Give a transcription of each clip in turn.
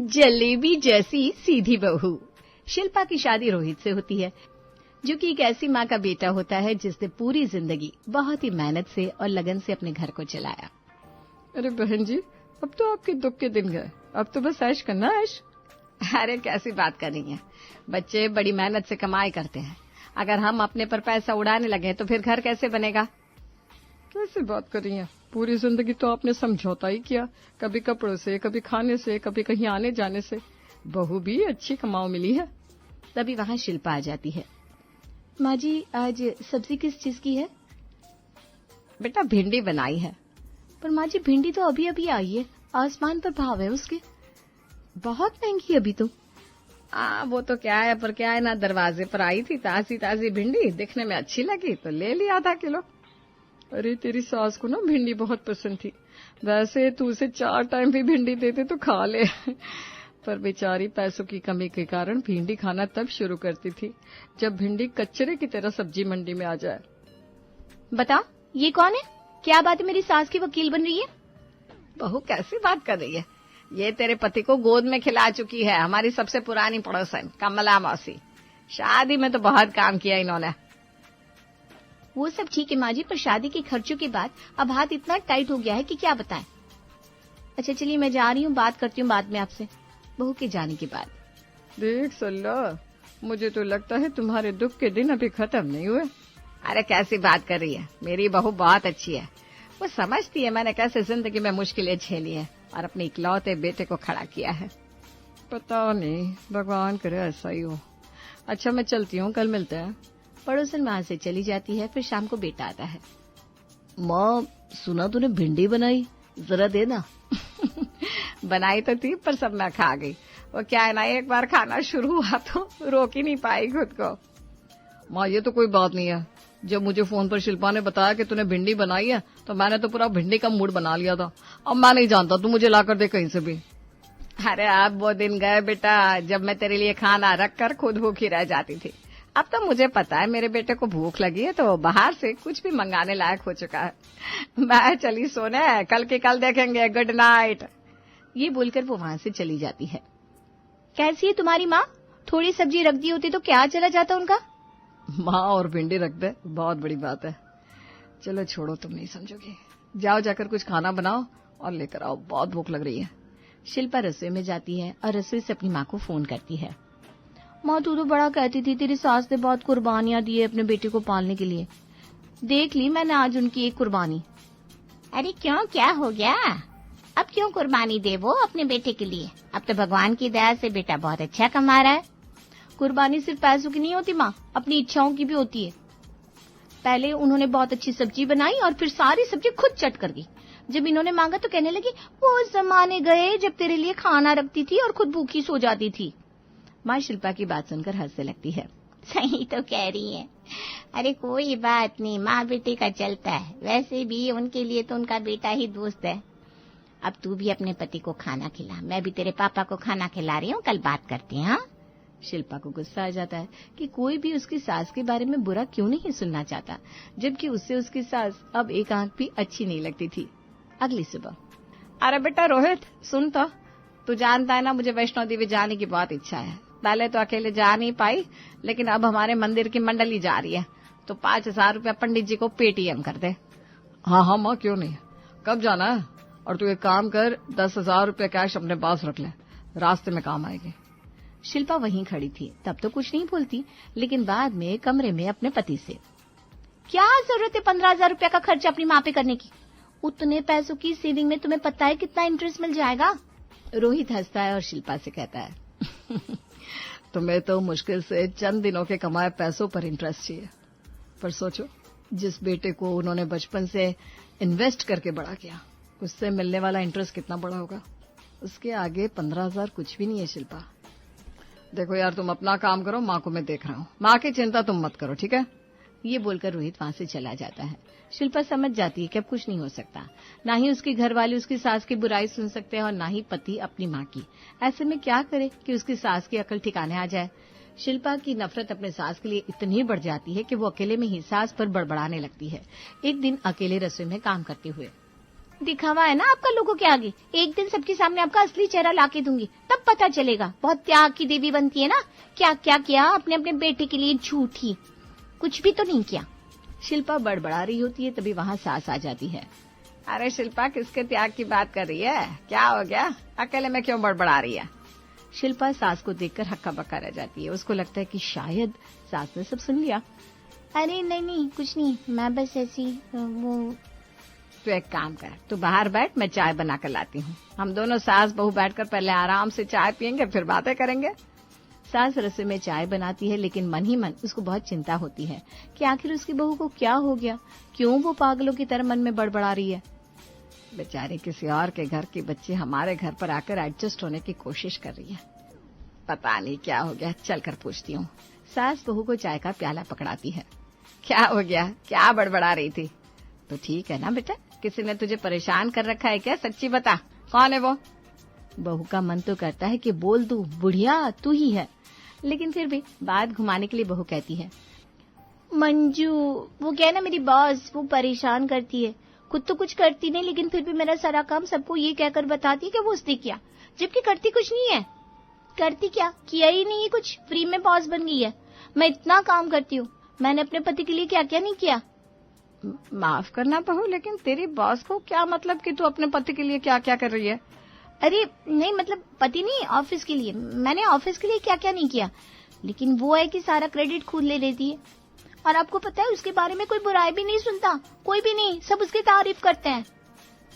जलेबी जैसी सीधी बहू। शिल्पा की शादी रोहित से होती है, जो कि एक ऐसी माँ का बेटा होता है जिसने पूरी जिंदगी बहुत ही मेहनत से और लगन से अपने घर को चलाया। अरे बहन जी, अब तो आपके दुख के दिन गए, अब तो बस ऐश करना ऐश। अरे कैसी बात कर रही हैं? बच्चे बड़ी मेहनत से कमाई करते हैं, अगर हम अपने पर पैसा उड़ाने लगे तो फिर घर कैसे बनेगा? कैसे बात कर रही हैं? पूरी जिंदगी तो आपने समझौता ही किया, कभी कपड़ों से, कभी खाने से, कभी कहीं आने जाने से। बहू भी अच्छी कमाओ मिली है। तभी वहाँ शिल्पा आ जाती है। माँ जी, आज सब्जी किस चीज की है? बेटा भिंडी बनाई है। पर माँ जी, भिंडी तो अभी अभी आई है, आसमान पर भाव है उसके, बहुत महंगी अभी तो। वो तो क्या है, पर क्या है ना, दरवाजे पर आई थी ताजी ताजी भिंडी, दिखने में अच्छी लगी तो ले लिया आधा किलो। अरे तेरी सास को ना भिंडी बहुत पसंद थी, वैसे तू उसे 4 टाइम भी भिंडी देते तो खा ले। पर बेचारी पैसों की कमी के कारण भिंडी खाना तब शुरू करती थी जब भिंडी कचरे की तरह सब्जी मंडी में आ जाए। बता, ये कौन है? क्या बात है, मेरी सास की वकील बन रही है? बहू कैसी बात कर रही है? ये तेरे पति को गोद में खिला चुकी है, हमारी सबसे पुरानी पड़ोसन कमला मौसी। शादी में तो बहुत काम किया इन्होंने। वो सब ठीक है माँ जी, पर शादी के खर्चों के बाद अब हाथ इतना टाइट हो गया है कि क्या बताएं। अच्छा चलिए, मैं जा रही हूँ, बात करती हूँ बाद में आपसे। बहू के जाने के बाद। देख सल्ला, मुझे तो लगता है तुम्हारे दुख के दिन अभी खत्म नहीं हुए। अरे कैसी बात कर रही है, मेरी बहू बहुत अच्छी है। वो समझती है मैंने कैसे जिंदगी में मुश्किलें झेली है और अपने इकलौते बेटे को खड़ा किया है। पता नहीं, भगवान करे ऐसा ही हो। अच्छा मैं चलती हूँ, कल मिलते हैं। पड़ोसन वहां से चली जाती है। फिर शाम को बेटा आता है। माँ, सुना तूने भिंडी बनाई, जरा देना। बनाई तो थी, पर सब मैं खा गई। वो क्या है ना, एक बार खाना शुरू हुआ तो रोक ही नहीं पाई खुद को। माँ ये तो कोई बात नहीं है, जब मुझे फोन पर शिल्पा ने बताया कि तूने भिंडी बनाई है तो मैंने तो पूरा भिंडी का मूड बना लिया था। अब मैं नहीं जानता, तू मुझे ला कर दे कहीं से भी। अरे अब वो दिन गए बेटा, जब मैं तेरे लिए खाना रखकर खुद भूखी रह जाती थी। अब तो मुझे पता है मेरे बेटे को भूख लगी है तो बाहर से कुछ भी मंगाने लायक हो चुका है। मैं चली सोने, कल की कल देखेंगे, गुड नाइट। ये बोलकर वो वहां से चली जाती है। कैसी है तुम्हारी माँ? थोड़ी सब्जी रख दी होती तो क्या चला जाता उनका। माँ और भिंडी रख दे, बहुत बड़ी बात है। चलो छोड़ो, तुम नहीं समझोगे। जाओ जाकर कुछ खाना बनाओ और लेकर आओ, बहुत भूख लग रही है। शिल्पा रसोई में जाती है और रसोई से अपनी माँ को फोन करती है। माँ, तू तो बड़ा कहती थी, तेरी सास ने बहुत कुर्बानियां दी है अपने बेटे को पालने के लिए। देख ली मैंने आज उनकी एक कुर्बानी। अरे क्यों, क्या हो गया? अब क्यों कुर्बानी दे वो अपने बेटे के लिए? अब तो भगवान की दया से बेटा बहुत अच्छा कमा रहा है। कुर्बानी सिर्फ पैसों की नहीं होती माँ, अपनी इच्छाओं की भी होती है। पहले उन्होंने बहुत अच्छी सब्जी बनाई और फिर सारी सब्जी खुद चट कर दी। जब इन्होंने मांगा तो कहने लगी, वो जमाने गए जब तेरे लिए खाना रखती थी और खुद भूखी सो जाती थी। माँ शिल्पा की बात सुनकर हंसने लगती है। सही तो कह रही है। अरे कोई बात नहीं, माँ बेटे का चलता है। वैसे भी उनके लिए तो उनका बेटा ही दोस्त है। अब तू भी अपने पति को खाना खिला, मैं भी तेरे पापा को खाना खिला रही हूँ, कल बात करते हैं। हाँ? शिल्पा को गुस्सा आ जाता है कि कोई भी उसकी सास के बारे में बुरा क्यों नहीं सुनना चाहता, जबकि उससे उसकी सास अब एक आंख भी अच्छी नहीं लगती थी। अगली सुबह। अरे बेटा रोहित, सुन तो, तू जानता है ना मुझे वैष्णो देवी जाने की बहुत इच्छा है। पहले तो अकेले जा नहीं पाई, लेकिन अब हमारे मंदिर की मंडली जा रही है, तो 5,000 रुपया पंडित जी को पेटीएम कर दे। हाँ हाँ माँ, क्यों नहीं। कब जाना है? और तू एक काम कर, 10,000 रुपया कैश अपने पास रख ले, रास्ते में काम आएगी। शिल्पा वहीं खड़ी थी, तब तो कुछ नहीं बोलती, लेकिन बाद में कमरे में अपने पति से, क्या जरूरत है 15,000 रुपया का खर्च अपनी माँ पे करने की? उतने पैसों की सेविंग में तुम्हें पता है कितना इंटरेस्ट मिल जाएगा? रोहित हंसता है और शिल्पा से कहता है, तुम्हें तो मुश्किल से चंद दिनों के कमाए पैसों पर इंटरेस्ट चाहिए, पर सोचो जिस बेटे को उन्होंने बचपन से इन्वेस्ट करके बड़ा किया, उससे मिलने वाला इंटरेस्ट कितना बड़ा होगा। उसके आगे 15,000 कुछ भी नहीं है। शिल्पा देखो यार, तुम अपना काम करो, माँ को मैं देख रहा हूँ, माँ की चिंता तुम मत करो, ठीक है। ये बोलकर रोहित वहां से चला जाता है। शिल्पा समझ जाती है कि अब कुछ नहीं हो सकता, ना ही उसके घर वाले उसकी सास की बुराई सुन सकते हैं और ना ही पति अपनी माँ की। ऐसे में क्या करे कि उसकी सास की अकल ठिकाने आ जाए। शिल्पा की नफरत अपने सास के लिए इतनी बढ़ जाती है कि वो अकेले में ही सास पर बड़बड़ाने लगती है। एक दिन अकेले रसोई में काम करते हुए, दिखावा है ना आपका लोगों के आगे। एक दिन सबके सामने आपका असली चेहरा लाके दूंगी, तब पता चलेगा। बहुत त्याग की देवी बनती है ना। क्या क्या किया अपने अपने बेटे के लिए, झूठी कुछ भी तो नहीं किया। शिल्पा बड़बड़ा रही होती है, तभी वहाँ सास आ जाती है। अरे शिल्पा, किसके त्याग की बात कर रही है? क्या हो गया? अकेले में क्यों बड़बड़ा रही है? शिल्पा सास को देखकर हक्का बक्का रह जाती है। उसको लगता है कि शायद सास ने सब सुन लिया। अरे नहीं कुछ नहीं, मैं बस ऐसी वो। तू एक काम कर, तू बाहर बैठ, मैं चाय बना कर लाती हूँ। हम दोनों सास बहू बैठकर पहले आराम से चाय पियेंगे, फिर बातें करेंगे। सास रसोई में चाय बनाती है, लेकिन मन ही मन उसको बहुत चिंता होती है कि आखिर उसकी बहू को क्या हो गया, क्यों वो पागलों की तरह मन में बड़बड़ा रही है। बेचारे किसी और के घर की बच्ची हमारे घर पर आकर एडजस्ट होने की कोशिश कर रही है। पता नहीं क्या हो गया, चल कर पूछती हूँ। सास बहू को चाय का प्याला पकड़ाती है। क्या हो गया, क्या बड़बड़ा रही थी? तो ठीक है ना बेटा, किसी ने तुझे परेशान कर रखा है क्या? सच्ची बता, कौन है वो? बहू का मन तो करता है कि बोल दूं, बुढ़िया तू ही है, लेकिन फिर भी बात घुमाने के लिए बहू कहती है, मंजू वो क्या है ना मेरी बॉस, वो परेशान करती है। खुद तो कुछ करती नहीं, लेकिन फिर भी मेरा सारा काम सबको ये कहकर बताती है कि वो उसने किया, जबकि करती कुछ नहीं है। करती क्या, किया ही नहीं है कुछ, फ्री में बॉस बन गई है। मैं इतना काम करती हूँ, मैंने अपने पति के लिए क्या क्या नहीं किया। माफ करना बहू, लेकिन तेरी बॉस को क्या मतलब कि तू अपने पति के लिए क्या क्या कर रही है? अरे नहीं, मतलब पति नहीं, ऑफिस के लिए। मैंने ऑफिस के लिए क्या क्या नहीं किया, लेकिन वो है कि सारा क्रेडिट खुद ले लेती है। और आपको पता है उसके बारे में कोई बुराई भी नहीं सुनता, कोई भी नहीं, सब उसकी तारीफ करते हैं।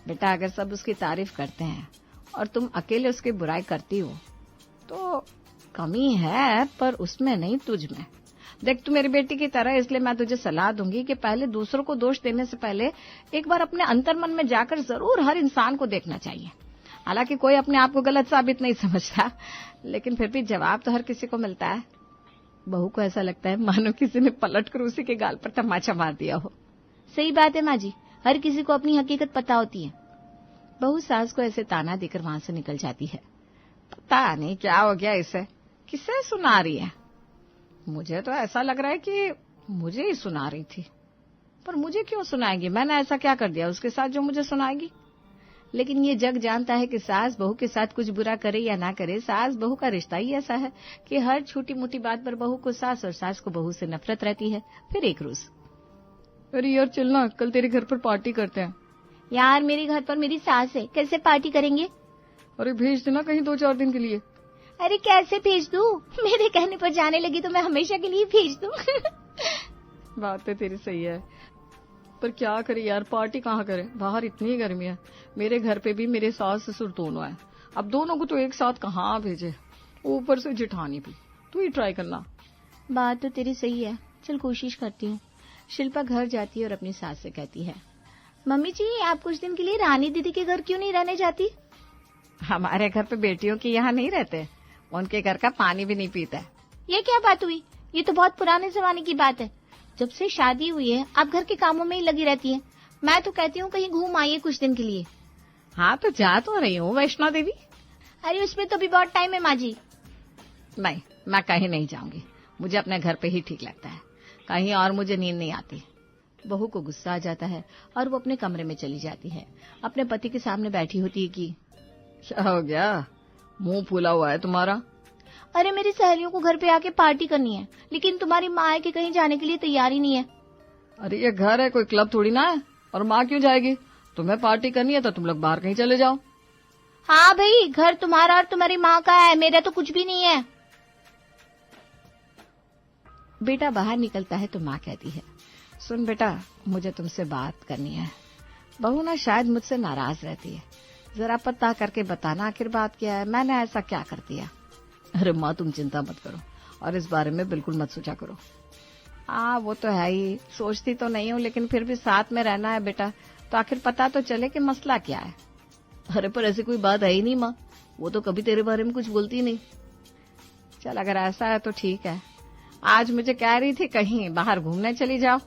बेटा, अगर सब उसकी तारीफ करते हैं और तुम अकेले उसकी बुराई करती हो तो कमी है, पर उसमें नहीं तुझ में। देख, तू मेरी बेटी की तरह, इसलिए मैं तुझे सलाह दूंगी कि पहले दूसरों को दोष देने से पहले एक बार अपने अंतर्मन में जाकर जरूर हर इंसान को देखना चाहिए। हालांकि कोई अपने आप को गलत साबित नहीं समझता, लेकिन फिर भी जवाब तो हर किसी को मिलता है। बहू को ऐसा लगता है मानो किसी ने पलटकर उसी के गाल पर तमाचा मार दिया हो। सही बात है माँ जी, हर किसी को अपनी हकीकत पता होती है। बहू सास को ऐसे ताना देकर वहां से निकल जाती है। पता नहीं क्या हो गया इसे, किसे सुना रही है? मुझे तो ऐसा लग रहा है कि मुझे ही सुना रही थी, पर मुझे क्यों सुनाएगी? मैंने ऐसा क्या कर दिया उसके साथ जो मुझे सुनाएगी? लेकिन ये जग जानता है कि सास बहू के साथ कुछ बुरा करे या ना करे, सास बहू का रिश्ता ही ऐसा है कि हर छोटी मोटी बात पर बहू को सास और सास को बहू से नफरत रहती है। फिर एक रोज, अरे यार चलना, कल तेरे घर पर पार्टी करते हैं। यार मेरे घर पर मेरी सास है, कैसे पार्टी करेंगे? अरे भेज देना कहीं 2-4 दिन के लिए। अरे कैसे भेज दूं? मेरे कहने पर जाने लगी तो मैं हमेशा के लिए भेज दूं। बात तो तेरी सही है, पर क्या करे यार, पार्टी कहाँ करे? बाहर इतनी गर्मी है, मेरे घर पे भी मेरे सास ससुर दोनों हैं। अब दोनों को तो एक साथ कहाँ भेजे, ऊपर से जिठानी भी। तू ही ट्राई करना। बात तो तेरी सही है, चल कोशिश करती हूँ। शिल्पा घर जाती है और अपनी सास से कहती है, मम्मी जी आप कुछ दिन के लिए रानी दीदी के घर क्यों नहीं रहने जाती? हमारे घर पे बेटियों के यहाँ नहीं रहते, उनके घर का पानी भी नहीं पीता। ये क्या बात हुई? ये तो बहुत पुराने जमाने की बात है। जब से शादी हुई है आप घर के कामों में ही लगी रहती हैं। मैं तो कहती हूँ कहीं घूम आइए कुछ दिन के लिए। हाँ तो जा तो रही हूँ वैष्णो देवी। अरे उसमें तो भी बहुत टाइम है माँ जी। नहीं, मैं कहीं नहीं जाऊंगी, मुझे अपने घर पे ही ठीक लगता है, कहीं और मुझे नींद नहीं आती। बहू को गुस्सा आ जाता है और वो अपने कमरे में चली जाती है। अपने पति के सामने बैठी होती है कि क्या हो गया, मुंह फूला हुआ है तुम्हारा? अरे मेरी सहेलियों को घर पे आके पार्टी करनी है, लेकिन तुम्हारी माँ है कि कहीं जाने के लिए तैयार ही नहीं है। अरे ये घर है, कोई क्लब थोड़ी ना है, और माँ क्यों जाएगी? तुम्हें पार्टी करनी है तो तुम लोग बाहर कहीं चले जाओ। हाँ भाई, घर तुम्हारा और तुम्हारी माँ का है, मेरा तो कुछ भी नहीं है। बेटा बाहर निकलता है तो माँ कहती है, सुन बेटा, मुझे तुमसे बात करनी है। बहू ना शायद मुझसे नाराज रहती है, जरा पता करके बताना आखिर बात क्या है, मैंने ऐसा क्या कर दिया? अरे माँ तुम चिंता मत करो और इस बारे में बिल्कुल मत सोचा करो। हाँ वो तो है ही, सोचती तो नहीं हूँ, लेकिन फिर भी साथ में रहना है बेटा, तो आखिर पता तो चले कि मसला क्या है। अरे पर ऐसी कोई बात है ही नहीं माँ, वो तो कभी तेरे बारे में कुछ बोलती नहीं। चल अगर ऐसा है तो ठीक है, आज मुझे कह रही थी कहीं बाहर घूमने चली जाओ।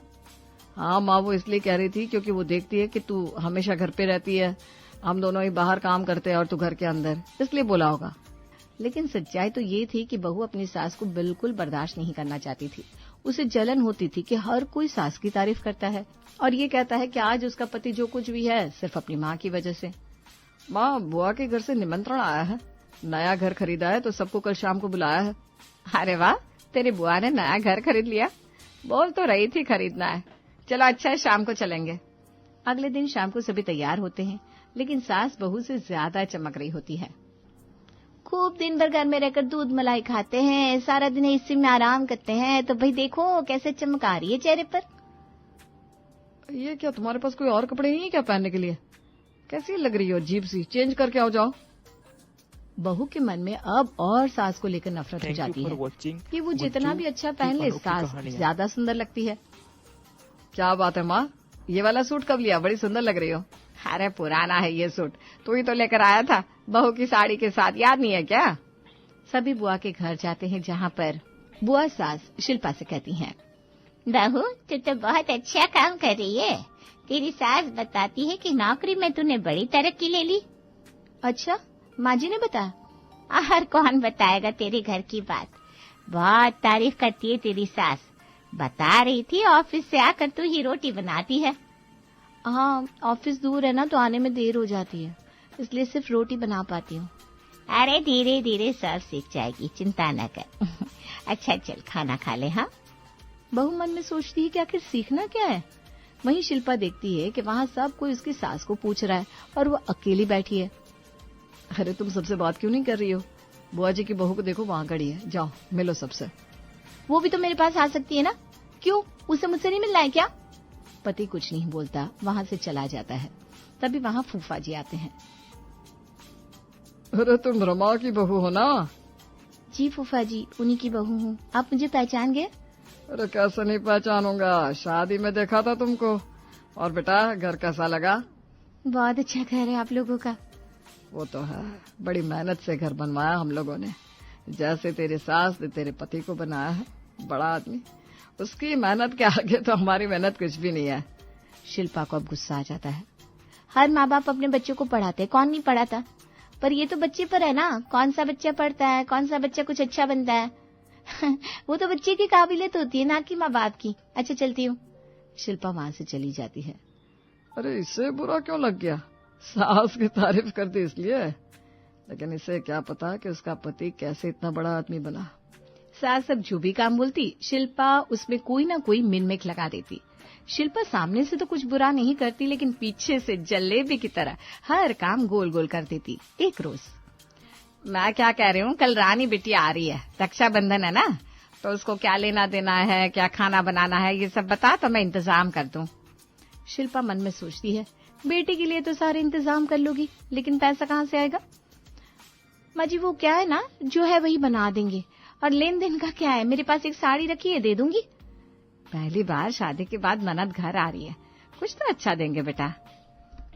हाँ माँ, वो इसलिए कह रही थी क्योंकि वो देखती है कि तू हमेशा घर पे रहती है, हम दोनों ही बाहर काम करते हैं और तू घर के अंदर, इसलिए बोला होगा। लेकिन सच्चाई तो ये थी कि बहू अपनी सास को बिल्कुल बर्दाश्त नहीं करना चाहती थी। उसे जलन होती थी कि हर कोई सास की तारीफ करता है और ये कहता है कि आज उसका पति जो कुछ भी है सिर्फ अपनी माँ की वजह से। माँ, बुआ के घर से निमंत्रण आया है। नया घर खरीदा है तो सबको कल शाम को बुलाया है। अरे वाह, तेरी बुआ ने नया घर खरीद लिया। बोल तो रही थी खरीदना है। चलो अच्छा है, शाम को चलेंगे। अगले दिन शाम को सभी तैयार होते हैं, लेकिन सास बहू से ज्यादा चमक रही होती है। खूब दिन भर घर में रहकर दूध मलाई खाते हैं, सारा दिन इसी में आराम करते हैं, तो भाई देखो कैसे चमक आ रही है चेहरे पर। ये क्या, तुम्हारे पास कोई और कपड़े नहीं है क्या पहनने के लिए? कैसी लग रही हो, अजीब सी। चेंज करके आओ जाओ। बहू के मन में अब और सास को लेकर नफरत हो जाती है कि वो जितना भी अच्छा पहन ले, सास ज्यादा सुंदर लगती है। क्या बात है माँ, ये वाला सूट कब लिया? बड़ी सुंदर लग रही हो। अरे पुराना है ये सूट, तू ही तो लेकर आया था बहू की साड़ी के साथ, याद नहीं है क्या? सभी बुआ के घर जाते हैं, जहाँ पर बुआ सास शिल्पा से कहती हैं, बहू तू तो बहुत अच्छा काम कर रही है। तेरी सास बताती है कि नौकरी में तूने बड़ी तरक्की ले ली। अच्छा, माँ जी ने बताया? हर कौन बताएगा तेरे घर की बात। बहुत तारीफ करती है तेरी सास। बता रही थी ऑफिस से आकर तू ही रोटी बनाती है। हाँ, ऑफिस दूर है ना तो आने में देर हो जाती है, इसलिए सिर्फ रोटी बना पाती हूँ। अरे धीरे धीरे सब सीख जाएगी, चिंता न कर। अच्छा चल खाना खा ले। हाँ, बहू मन में सोचती है कि आखिर सीखना क्या है। वहीं शिल्पा देखती है कि वहाँ सब कोई उसकी सास को पूछ रहा है और वो अकेली बैठी है। अरे तुम सबसे बात क्यों नहीं कर रही हो? बुआ जी की बहू को देखो, वहाँ खड़ी है, जाओ मिलो सबसे। वो भी तो मेरे पास आ सकती है ना, क्यों उसे मुझसे नहीं मिलना है क्या? पति कुछ नहीं बोलता, वहाँ से चला जाता है। तभी वहाँ फूफा जी आते हैं। अरे तुम रमा की बहू हो ना? जी फूफा जी, उन्हीं की बहू हूँ। आप मुझे पहचान गए? अरे कैसे नहीं पहचानूंगा, शादी में देखा था तुमको। और बेटा, घर कैसा लगा? बहुत अच्छा घर है आप लोगों का। वो तो है, बड़ी मेहनत से घर बनवाया हम लोगों ने। जैसे तेरे सास ने तेरे पति को बनाया है, बड़ा आदमी, उसकी मेहनत के आगे तो हमारी मेहनत कुछ भी नहीं है। शिल्पा को अब गुस्सा आ जाता है। हर माँ बाप अपने बच्चों को पढ़ाते, कौन नहीं पढ़ाता, पर ये तो बच्चे पर है ना, कौन सा बच्चा पढ़ता है, कौन सा बच्चा कुछ अच्छा बनता है। वो तो बच्चे की काबिलियत होती है, ना कि माँ बाप की। अच्छा चलती हूँ। शिल्पा वहाँ से चली जाती है। अरे इससे बुरा क्यों लग गया? सास की तारीफ कर दी इसलिए, लेकिन इसे क्या पता कि उसका पति कैसे इतना बड़ा आदमी बना। सास अब जो भी काम बोलती, शिल्पा उसमें कोई ना कोई मिनमेक लगा देती। शिल्पा सामने से तो कुछ बुरा नहीं करती, लेकिन पीछे से जलेबी की तरह हर काम गोल गोल कर देती। एक रोज, मैं क्या कह रही हूँ, कल रानी बिटिया आ रही है, रक्षाबंधन है ना, तो उसको क्या लेना देना है, क्या खाना बनाना है, ये सब बता तो मैं इंतजाम कर दूं। शिल्पा मन में सोचती है, बेटे के लिए तो सारे इंतजाम कर लूंगी, लेकिन पैसा कहाँ से आएगा? माँ जी वो क्या है ना, जो है वही बना देंगे, और लेन देन का क्या है, मेरे पास एक साड़ी रखी है, दे दूंगी। पहली बार शादी के बाद ननद घर आ रही है, कुछ तो अच्छा देंगे बेटा।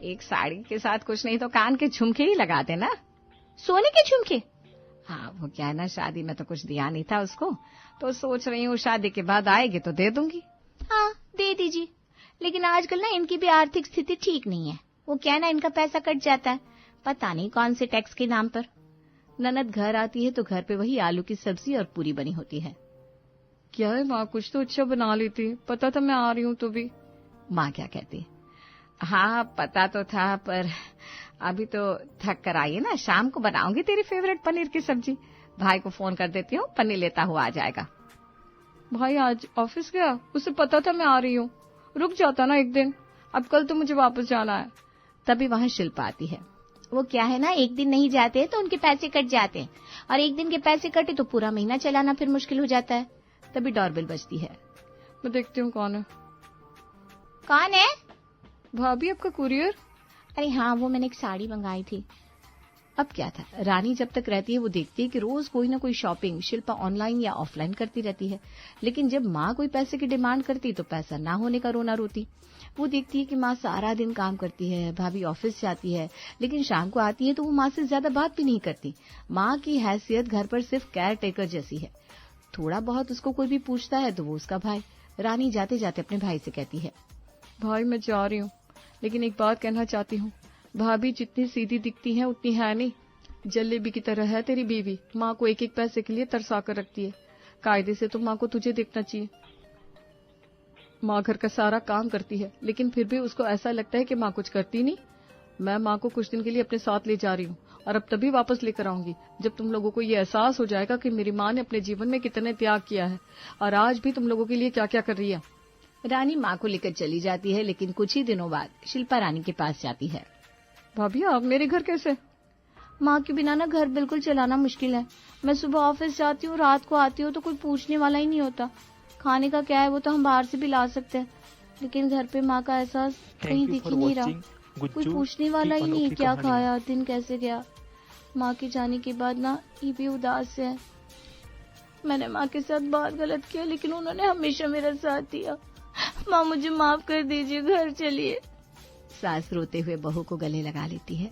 एक साड़ी के साथ कुछ नहीं तो कान के झुमके ही लगा देना। सोने के झुमके? हाँ, वो क्या है ना, शादी में तो कुछ दिया नहीं था उसको, तो सोच रही हूँ शादी के बाद आएगी तो दे दूंगी। हाँ दे दीजिए, लेकिन आजकल ना इनकी भी आर्थिक स्थिति ठीक नहीं है। वो क्या है ना, इनका पैसा कट जाता है, पता नहीं कौन से टैक्स के नाम पर। ननद घर आती है तो घर पे वही आलू की सब्जी और पूरी बनी होती है। क्या है माँ, कुछ तो अच्छा बना लेती, पता था मैं आ रही हूँ तो भी। माँ क्या कहती? हाँ पता तो था, पर अभी तो थक कर आई है ना, शाम को बनाऊंगी तेरी फेवरेट पनीर की सब्जी। भाई को फोन कर देती हूँ, पनीर लेता हुआ आ जाएगा। भाई आज ऑफिस गया, उसे पता था मैं आ रही हूँ, रुक जाता ना एक दिन, अब कल तो मुझे वापस जाना है। तभी वहाँ शिल्पा आती है। वो क्या है ना, एक दिन नहीं जाते तो उनके पैसे कट जाते हैं, और एक दिन के पैसे कटे तो पूरा महीना चलाना फिर मुश्किल हो जाता है। तभी डोरबेल बजती है। मैं देखती हूँ कौन है। कौन है? भाभी आपका कुरियर। अरे हाँ, वो मैंने एक साड़ी मंगाई थी। अब क्या था, रानी जब तक रहती है वो देखती है कि रोज कोई ना कोई शॉपिंग शिल्पा ऑनलाइन या ऑफलाइन करती रहती है, लेकिन जब माँ कोई पैसे की डिमांड करती तो पैसा ना होने का रोना रोती। वो देखती है कि माँ सारा दिन काम करती है, भाभी ऑफिस जाती है, लेकिन शाम को आती है तो वो माँ से ज्यादा बात भी नहीं करती। माँ की हैसियत घर पर सिर्फ केयर टेकर जैसी है। थोड़ा बहुत उसको कोई भी पूछता है तो वो उसका भाई। रानी जाते जाते अपने भाई से कहती है, भाई मैं जा रही हूँ, लेकिन एक बात कहना चाहती हूँ, भाभी जितनी सीधी दिखती है उतनी है नहीं, जलेबी की तरह है तेरी बीवी। माँ को एक एक पैसे के लिए तरसा कर रखती है, कायदे से तो माँ को तुझे देखना चाहिए। माँ घर का सारा काम करती है, लेकिन फिर भी उसको ऐसा लगता है कि माँ कुछ करती नहीं। मैं माँ को कुछ दिन के लिए अपने साथ ले जा रही हूँ और अब तभी वापस लेकर आऊंगी जब तुम लोगों को ये एहसास हो जाएगा कि मेरी माँ ने अपने जीवन में कितने त्याग किया है और आज भी तुम लोगों के लिए क्या क्या कर रही है। रानी माँ को लेकर चली जाती है, लेकिन कुछ ही दिनों बाद शिल्पा रानी के पास जाती है। भाभी आप मेरे घर कैसे? माँ के बिना ना घर बिल्कुल चलाना मुश्किल है। मैं सुबह ऑफिस जाती हूँ, रात को आती हूँ तो कोई पूछने वाला ही नहीं होता। खाने का क्या है वो तो हम बाहर से भी ला सकते हैं, लेकिन घर पे माँ का एहसास कहीं दिख ही नहीं रहा। कोई पूछने वाला ही नहीं क्या खाया, दिन कैसे गया। माँ के जाने के बाद ना ये भी उदास है। मैंने माँ के साथ बहुत गलत किया, लेकिन उन्होंने हमेशा मेरा साथ दिया। माँ मुझे माफ कर दीजिए, घर चलिए। सास रोते हुए बहू को गले लगा लेती है